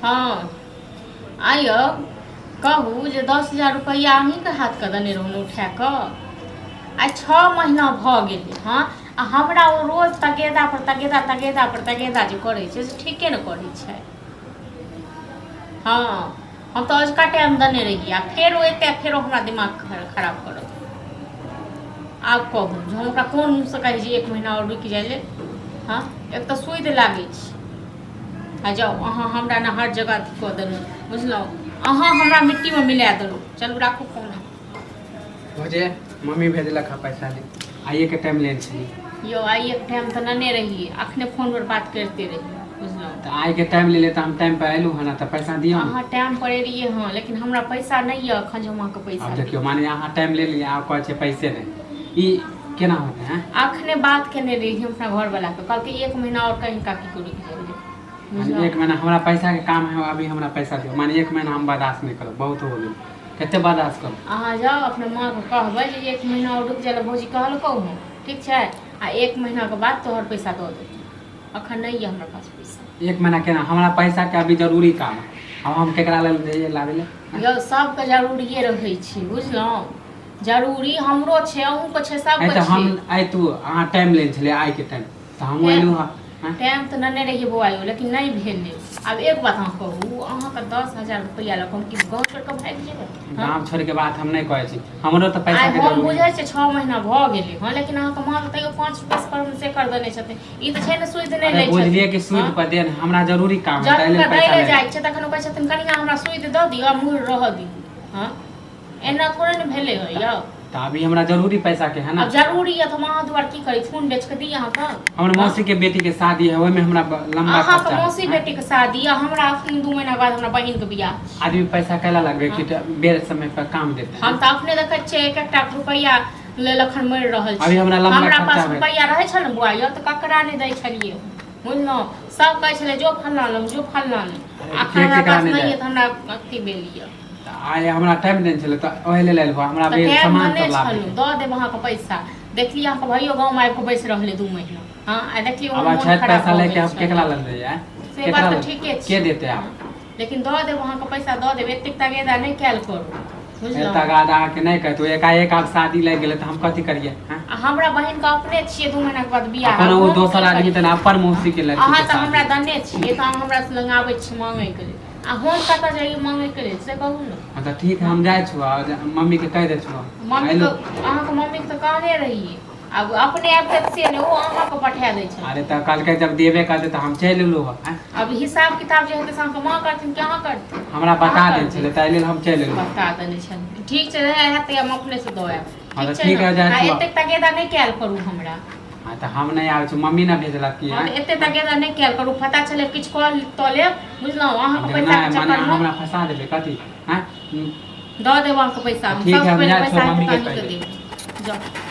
हाँ आइयो कहू जे 10,000 रुपया अहींके हाथ के देने रहूँ उठा कऽ आ 6 महीना भऽ गेलै। हाँ आ हमरा ओ रोज तगेदा पर तगेदा तगेदा पर तगेदा जे करै छै से ठीके ने करै छै। हाँ हम तो अजुका टाइम देने रहिए आ फेर एते फेरो हमरा दिमाग खराब करत। आब कहू जे हमरा कोन मुँहसँ कहै छै 1 महीना और रुकि जाइ ले। हाँ एक तऽ सुई लागै छै आ जाउ अहाँ हमरा ने हर जगह अथी कऽ देलहुँ बुझलहुँ। अहाँ हमरा मिट्टीमे मिला देलहुँ। चलू राखू फोन। मुझे मम्मी भेजलक पैसा दे आइए के टाइम लेने छली यो आइए के टाइम तऽ नने रहिए अखने फोन पर बात करते रहिए बुझलहुँ। तो आइ के टाइम ले ले तो हम टाइम पे एलू है ना तो पैसा दियो। अहाँ टाइम पर एलिए हाँ लेकिन हमरा पैसा नहीं है अखन जमा के पैसा। अब देखियो माने अहाँ टाइम ले लिए आप कहै छै पैसे नहीं ई केना होते हैं। अखने बात केने रही अपना घर वाला के कहलकै 1 महीना और कहीं काकी को रुक जाइए। 1 महीना हमरा पैसा के काम है अभी हमरा पैसा दियो माने 1 महीना हम बर्दाश्त नहीं करब बहुत हो गेल कते बर्दाश्त करब। अहाँ जाओ अपने माँ को कहबै जे 1 महीना और रुक जाए भौजी कहलकौ हूँ ठीक है आ 1 महीना के बाद तोहर पैसा दऽ देतौ। अखन नहीं है हमरा पास पैसा। 1 महीना केना हमरा पैसा के अभी जरूरी काम है अब हम केकरा लेल दे लावे ले। यौ सबके जरूरिये रहै छै बुझलहुँ। जरूरी हमरो छै अहूँ के छै सबके छै। हम आइ तू अहाँ टाइम ले छले आइ के टाइम तो हम एलू हां टाइम तो नने रहिए बौआयो लेकिन नहीं भेले। अब एक बात अहाँ कहू अहाँ के 10,000 रुपया लऽ हम कि गाँव छोड़ के भागि जेबै। गाँव छोड़ के बात हम नहीं कहै छी हमरो तो पैसा के हम जरूरी बुझै छै 6 महीना भऽ गेलै हाँ लेकिन अहाँ के माँ तैयो 5 रुपया पर से कर देने छथिन ई तऽ छै ने सुई नहि लै छथिन। बुझलिए कि सुई पर देन हमरा जरूरी काम है ताहि लेल पैसा ले जाइ छै तखन कहै छथिन कनिया हमरा सुई दऽ दियौ मुँह रह दियौ। हाँ एना थोड़े ने भेलै है यौ। तो अभी हमरा जरूरी पैसा के है ना। अब जरूरी है तो अहाँ दुआर की करी फोन बेच के दी अहाँ का। हमर मौसी के बेटी के शादी है ओय में हमरा लंबा अहाँ खर्चा के मौसी बेटी के शादी है हमरा अखन 2 महीना बाद हमरा बहिन के बियाह। आदमी पैसा कैला लगबे कि बेर समय पर काम देते हैं। हम तो अपने देखै छियै 1-1 रुपया ले लखन मरि रहल छै। अभी हमरा लंबा हमरा खर्चा पास है रुपया रहै छल ने बुआ यो तऽ ककरा नहि दै छलियै बुझलहुँ। सब कहै छलै जो फलना लम जो फलना लम अखन हमरा पास नहीं है तऽ हमरा अथी बेलिए। आइ हमरा टाइम देन छले त ओहे ले लेलबो हमरा बे सामान सब लाबे दऽ देब अहाँ के पैसा। देखलिए अहाँ के भइयो गांव में आबि के बैस रहले 2 महीना। हां आ देखलिए अब अच्छा पैसा लेके हम केकरा लग दे यार से बात तो ठीके छै के देते आप लेकिन दऽ देब अहाँ के पैसा दऽ देब एतेक तगेदा नहीं कैल करू बुझलहुँ। तगादा के नहीं कहतो एकाएक आप शादी लग गेले त हम कथि करिए। हमरा बहिन के अपने छियै 2 महीना के बाद बियाह अपन वो दोसर आदमी त अपन मौसी के लड़की अहाँ के तऽ शादी हमरा दने छियै तऽ हमरा से लग आबै छी मांगे के लेल आ हम कतऽ जाइए मांगे के लेल से कहू ने। हां त ठीक है हम जाय छु मम्मी के कह दे छु मम्मी तो अहाँ के मम्मी के तऽ कहने रहिए अब अपने आप से ने वो अहाँ को पठा दै छै। अरे त कल के जब देबे कर दे त हम चल एलु अब हिसाब किताब जे हेतै से अहाँ के मां करथिन कि अहाँ करथिन हमरा बता दे छले त लेल हम चल एलु बता देने छन ठीक छै रहे हेतै हम अपने से दऽ आएब ठीक है जाय छु एतेक तगेदा नहीं कैल करू हमरा। हां त हम नहीं आबै छु मम्मी ना भेजलक कि एते तगेदा नहीं कैल करू पता चले किछ कॉल तो ले बुझलहुँ अहाँ के पैसा के चक्कर में हमरा फंसा देबे कथि हां दऽ देब अहाँ के पैसा ठीक है हम जाय छु पैसा मम्मी के देब जाओ।